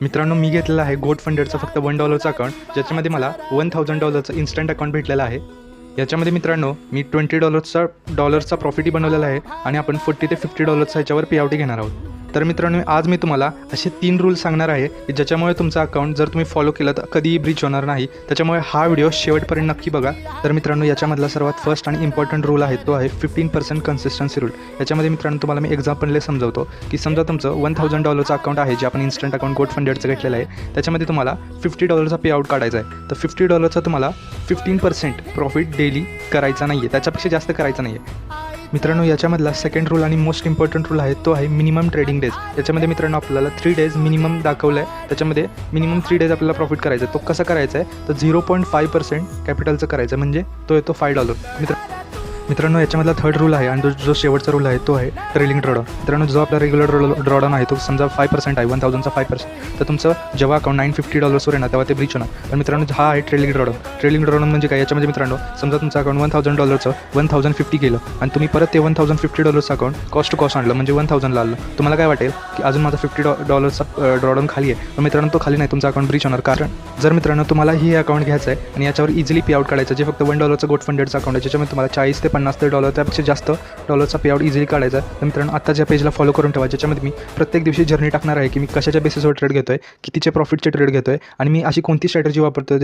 मित्रांनो, मी घेतलेलं आहे गोट फंडेडचं फक्त $1 अकाउंट, ज्याच्यामध्ये मला $1000 इन्स्टंट अकाउंट भेटलेलं आहे. याच्यामध्ये मित्रांनो मी $20चा प्रॉफिटही बनवलेला आहे आणि आपण $40 ते $50 ह्याच्यावर पेआउटही घेणार आहोत. तर मित्रांनो, आज मी तुम्हाला असे 3 रूल सांगणार आहे की ज्याच्यामुळे तुमचं अकाउंट जर तुम्ही फॉलो केलं तर कधीही ब्रीच होणार नाही. त्याच्यामुळे हा व्हिडिओ शेवटपर्यंत नक्की बघा. तर मित्रांनो, याच्यामधला सर्वात फर्स्ट आणि इम्पॉर्टंट रूल आहे तो आहे 15% कन्सिस्टन्सी रूल. याच्यामध्ये मित्रांनो तुम्हाला मी एक्झाम्पलने समजवतो की समजा तुमचं $1000चं अकाउंट आहे, जे आपण इन्स्टंट अकाउंट गोट फंडेडचं घेतलेलं आहे. त्याच्यामध्ये तुम्हाला $50चा पेआउट काढायचा आहे. तर $50चा तुम्हाला 15% प्रॉफिट डेली करायचा नाही आहे, त्याच्यापेक्षा जास्त करायचं नाही आहे. मित्रांनो, याच्यामधला सेकंड रूल आणि मोस्ट इम्पॉर्टंट रूल आहे तो आहे मिनिमम ट्रेडिंग डेज. याच्यामध्ये मित्रांनो आपल्याला 3 डेज मिनिमम दाखवलं आहे. त्याच्यामध्ये मिनिमम 3 डेज आपल्याला प्रॉफिट करायचं आहे. तो कसं करायचा आहे तर 0.5% कॅपिटलचं करायचं आहे, म्हणजे तो येतो $5. मित्रांनो, याच्यामधला थर्ड रूल आहे आणि जो शेवटचा रूल आहे तो आहे ट्रेलिंग ड्रॉडाऊन. मित्रांनो, जो आपला रेग्युलर ड्रॉडाऊन आहे तो समजा 5% आहे, 1000चा 5%, तर तुमचं जेव्हा अकाउंट $950 येणार तेव्हा ते ब्रीच होणार. तर मित्रांनो, हा आहे ट्रेलिंग ड्रॉडाऊन. ट्रेलिंग ड्रॉडाऊन म्हणजे काय? याच्यामध्ये मित्रांनो समजा तुमचं अकाउंट $1000चं 1050 केलं आणि तुम्ही परत ते $1050 अकाउंट कॉस्ट टू कॉस्ट आणलं, म्हणजे 1000ला आणलं. तुम्हाला काय वाटेल की अजून माझा $50चा ड्रॉडाऊन खाली आहे, पण मित्रांनो तो खाली नाही, तुमचा अकाउंट ब्रीच होणार. कारण जर मित्रांनो तुम्हाला हे अकाउंट घ्यायचं आहे आणि याच्यावर इझिली पेआउट काढायचं, जे फक्त $1चं गोट फंडेडचं अकाउंट आहे, ज्याच्यामध्ये तुम्हाला $40 ते $50 त्यापेक्षा जास्त डॉलरचा पेआउट इझिली काढायचा आहे. तर मित्रांनो, आत्ताच्या पेजला फॉलो करून ठेवा, ज्याच्यामध्ये मी प्रत्येक दिवशी जर्नी टाकणार आहे की मी कशाच्या बेसिसवर ट्रेड घेतोय, कितीचे प्रॉफिटचे ट्रेड घेतोय आणि मी अशी कोणती स्ट्रॅटेजी वापरतोय